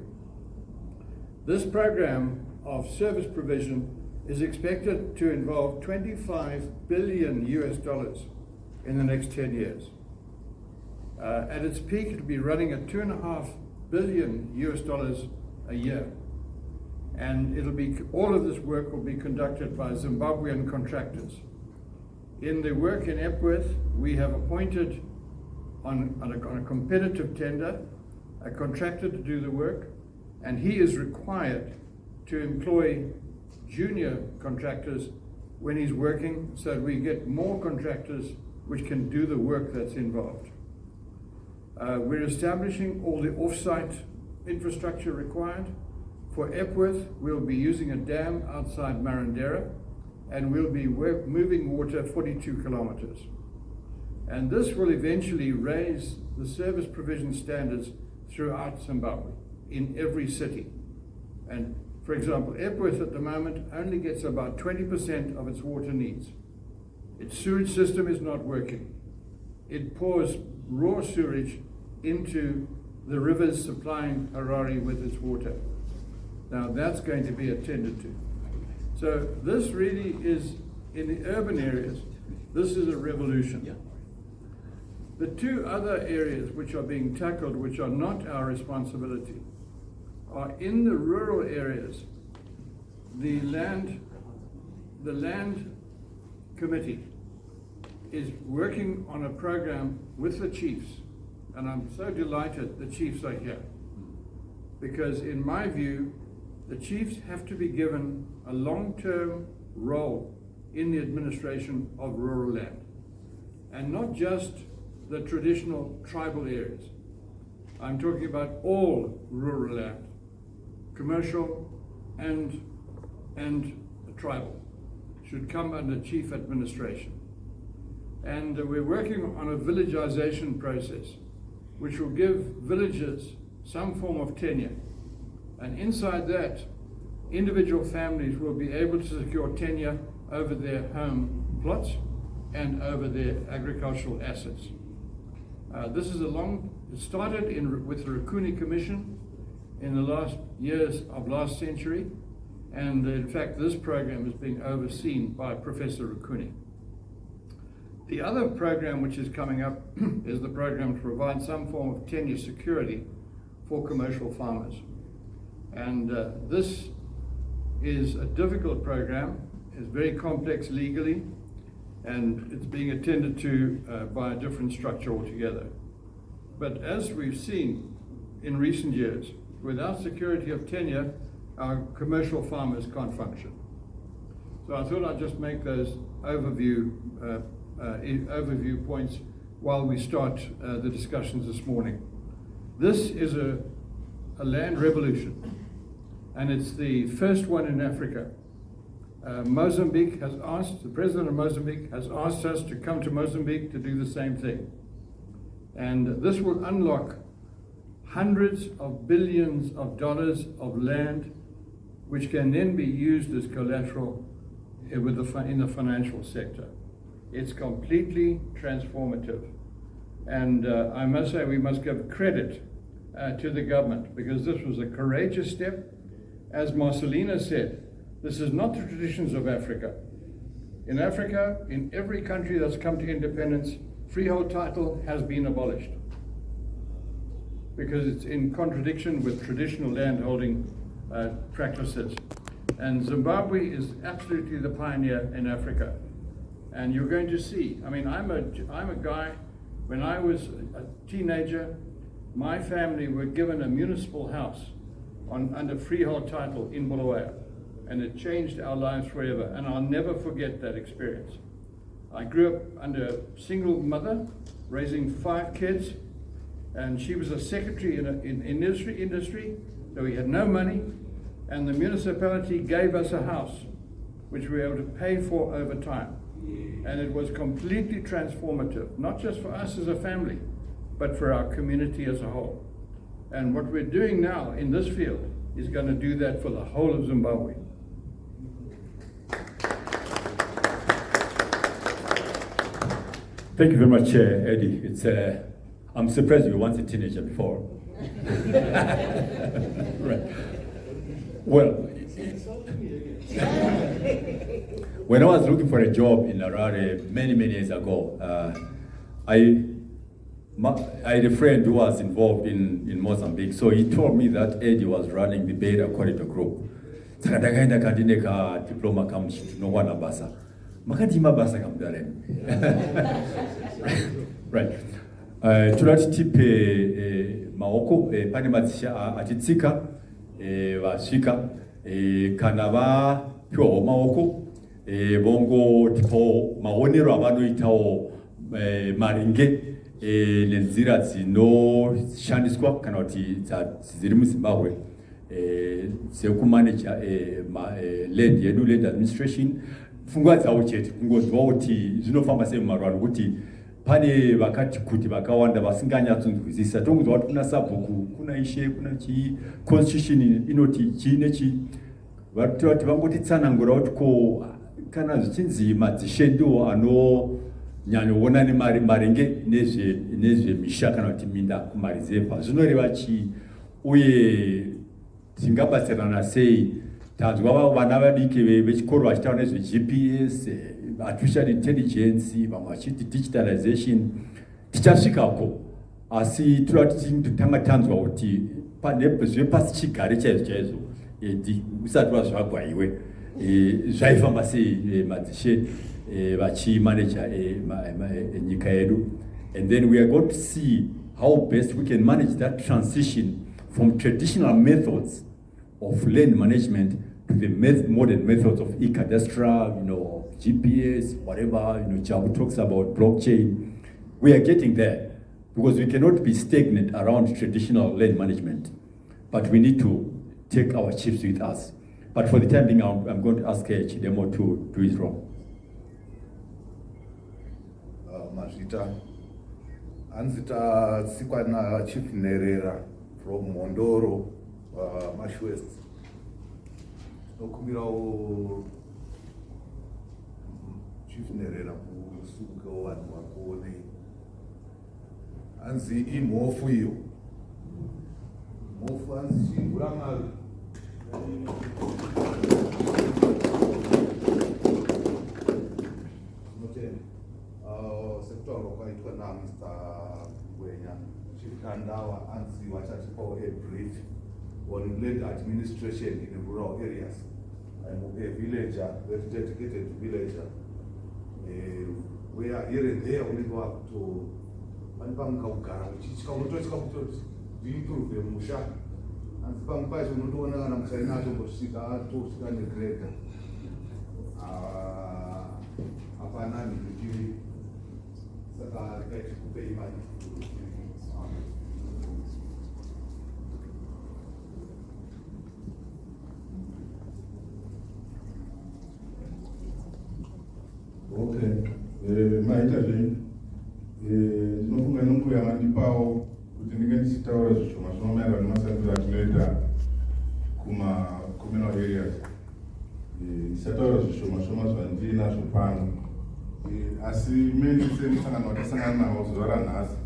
This program of service provision is expected to involve $25 billion in the next 10 years. At its peak, it will be running at $2.5 billion a year. And all of this work will be conducted by Zimbabwean contractors. In the work in Epworth, we have appointed on a competitive tender a contractor to do the work, and he is required to employ junior contractors when he's working, so that we get more contractors which can do the work that's involved. We're establishing all the off-site infrastructure required. For Epworth, we'll be using a dam outside Marandera, and we'll be moving water 42 kilometers. And this will eventually raise the service provision standards throughout Zimbabwe, in every city. And for example, Epworth at the moment only gets about 20% of its water needs. Its sewage system is not working. It pours raw sewage into the rivers supplying Harare with its water. Now that's going to be attended to. So this really is, in the urban areas, this is a revolution. The two other areas which are being tackled, which are not our responsibility, are in the rural areas. The land committee is working on a program with the chiefs, and I'm so delighted the chiefs are here, because in my view, the chiefs have to be given a long-term role in the administration of rural land, and not just the traditional tribal areas. I'm talking about all rural land, commercial and tribal, should come under chief administration. And we're working on a villagization process, which will give villages some form of tenure. And inside that, individual families will be able to secure tenure over their home plots and over their agricultural assets. This is it started with the Rukuni Commission in the last years of last century, and in fact this program is being overseen by Professor Rukuni. The other program which is coming up is the program to provide some form of tenure security for commercial farmers. And this is a difficult program, it's very complex legally, and it's being attended to by a different structure altogether. But as we've seen in recent years, without security of tenure, our commercial farmers can't function. So I thought I'd just make those overview points while we start the discussions this morning. This is a land revolution, and it's the first one in Africa. Mozambique has asked, the president of Mozambique has asked us to come to Mozambique to do the same thing. And this will unlock hundreds of billions of dollars of land, which can then be used as collateral in the financial sector. It's completely transformative. And I must say we must give credit to the government, because this was a courageous step. As Marcelina said, this is not the traditions of Africa. In Africa, in every country that's come to independence, freehold title has been abolished, because it's in contradiction with traditional landholding practices. And Zimbabwe is absolutely the pioneer in Africa. And you're going to see, I mean, I'm a guy, when I was a teenager, my family were given a municipal house under freehold title in Bulawayo, and it changed our lives forever, and I'll never forget that experience. I grew up under a single mother, raising 5 kids, and she was a secretary in industry, so we had no money, and the municipality gave us a house, which we were able to pay for over time. And it was completely transformative, not just for us as a family, but for our community as a whole. And what we're doing now in this field is going to do that for the whole of Zimbabwe. Thank you very much, Eddie. I'm surprised you were once a teenager before. Right. Well, when I was looking for a job in Harare many years ago, I had a friend who was involved in Mozambique, so he told me that Eddie was running the Beira Corridor Group. saka ndakaenda kandine diploma kamuchiti nowana basa makati mabasa kamudare right. Toda kuti tipe maoko pane madzisha atitsika vasvika kana vapiwawo maoko vongotipawo maonero avanoitawo maringe nenzira dzinoshandiswa kana kuti dziri muZimbabwe sekumaneja land yedu, land administration, pfungwa dzavo chete kungoziva kuti zvinofamba sei mumarwaro, kuti pane vakati kuti vakawanda vasinganyatsonzwisisa. Tongoziva kuti kuna sabhuku, kuna ishe, kuna chii, constitution inoti chii nechii, vatoti vangotitsanangura kuti ko kana zvichinzi madzishe ndiwo anonyanya nemaringe nezvemisha kana kuti minda kumarizevha, zvinoreva chii uye tingabatsirana sei? Tanzwa vana vadiki vechikoro vachitaura nezveGPS, artificial intelligence, vamwe vachiti digitalization, tichasvikako. Asi toda kuti tanga tanzwa kuti zvepasi chigare chaizvo usati wazvagwa iwe zvaifamba sei madzishe vachimaneja nyika yedu. And then we are going to see how best we can manage that transition from traditional methods of land management to the modern methods of e-cadastra, GPS, whatever, Jabu talks about blockchain. We are getting there because we cannot be stagnant around traditional land management, but we need to take our chiefs with us. But for the time being, I'm going to ask Chidemo to do his role. Mazvita, Anzita Sikwana Chief Nerera from Mondoro, Mash West. Nokumira Chief Nerera kusuka vanhu vakone. Anzi imofu iyo. Mofu anzi chiburamari. Sektor wakaitwa naMr. Gwenya Chikandawa anzi vachatipawo a brief on land administration in rural areas. I'm a villager, very dedicated villager. We are here and there only go up to Panpanga Ugara, which is come to improve the Musha. And Pampa is not one of them saying out of Sika to stand the greater. Apanani, the Jimmy. Okay, maita zveni ndinofunga nombuya mandipawo kuti ndinge ndichitaura zvishoma zvinomaererano nemasandiro atinoita kuma-communal areas. Ndichataura zvishoma zvandinazvo pano. Asi meni semusangano watasangana nawo zuva ranhasi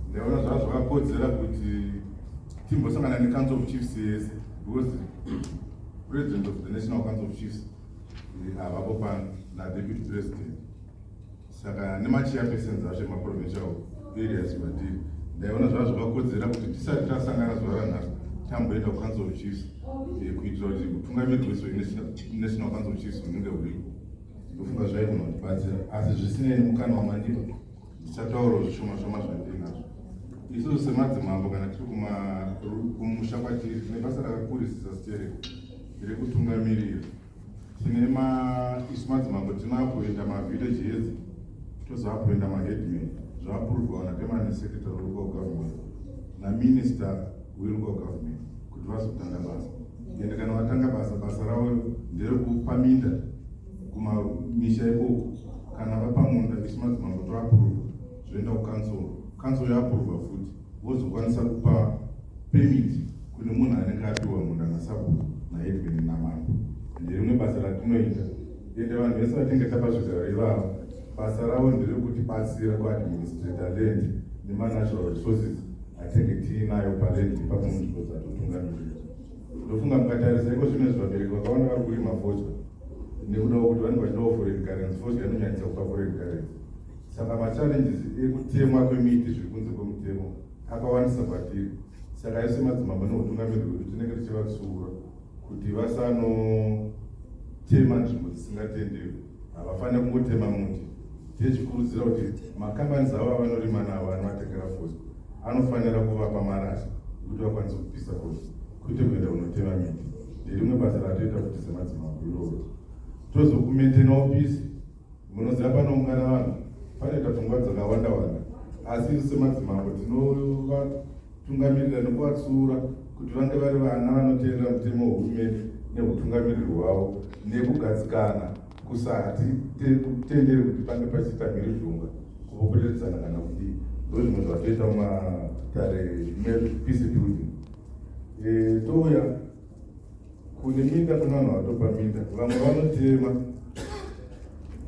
ndaona zvava zvakakodzera kuti timbosangana neCouncil of Chiefs yese, because President of the National Council of Chiefs avapo pano naDeputy President, saka nemachairpersons acho emaprovincial areas vadii. Ndaona zvava zvakakodzera kuti tisati tasangana zuva ranhasi tamboenda kuCouncil of Chiefs kuitira kuti utungamiri hwese hweNational Council of Chiefs hunenge huripo. Ndofunga zvaigona kutibatsira, asi zvisinei mukana wamandipa ndichataurawo zvishoma zvandinazvo. Isusu semadzimambo kana tiri kumusha kwatiri tine basa rakakurisisa stereko rekutungamirira. Isu madzimambo tinoapoinda mavillages, tozoapoinda maheadmen, zvaapuruvhwa napermanent secretary welocal government naminister welocal government kuti vazotanga basa. Ende kana vatanga basa ravo nderekupa minda kumamisha ikoko, kana vapamunda isu madzimambo toapuruvha zvoenda kuCouncil yaapuruvha futi vozokwanisa kupa permit kune munhu anenge apiwa munda nasabhuku naheadman namambo. Nderimwe basa ratinoita. Ende vanhu vese vatinge tapa zvigaro ivavo basa ravo nderekutibatsira kuadministrata land nemanatural resources atenge tiinayo paland department dzatotungamirira. Ndofunga mukatarisa iko zvino zvabereki vakaona vari kurima fodya nekuda kuti vanenge vachidawo foreign currency, fodya inonyanyisa kupa foreign currency. Saka machallenges ekutemwa kwemiti zviri kunze kwemutemo akawandisa kwatiri. Saka isu madzimambo neutungamiriri hwedu tinenge tichivatsuura kuti vasanotema nzvimbo dzisingatenderwi. Havafaniri kungotema muti. Tichikurudzira kuti makambani avo avanorima navo anovatengera fosco anofanira kuvapa marasha kuti vakwanise kupisa fosco, kwete kuenda kunotema miti. Nderimwe basa ratoita kuti semadzimambo iroro. Tozokumetenawo pisi. Munoziva panoungana vanhu panoita pfungwa dzakawanda wanda, asi isu semadzimambo tinovatungamirira nekuvatsura kuti vange vari vana vanoteerera mutemo wehurumende neutungamiriri hwavo nekugadzikana kusati kutendere kuti pange pachiita mhirizhonga kupoteredzana kana kuti ndo zvimwe zvatoita mumatare peace building. Touya kune minda kuna vanhu vatopa minda, vamwe vanotema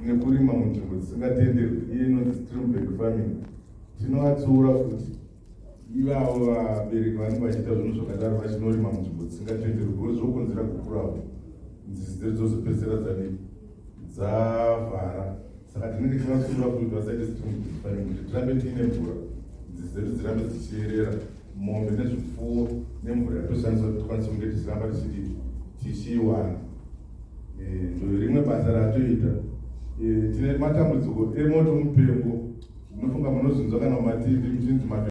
nekurima munzvimbo dzisingatenderwi, iye inonzi streamback farming. Tinovatsura kuti ivavo vabereki vanenge vachiita zvinhu zvakadaro vachinorima munzvimbo dzisingatenderwi, because zvokonzera kukurawo nzizi dzedu dzozopedzisira dzavhara. Saka tinenge tivatsura kuti vasaite streamback farming, kuti tirambe tiine mvura, nzizi dzedu dzirambe dzichierera, mombe nezvipfuwo nemvura yatoshandisa kuti tikwanise kunge tichiramba tichiiwana. Ndo rimwe basa ratoita. Tine matambudziko emoto mupengo, munofunga munozvinzwa kana mumatv muchinzi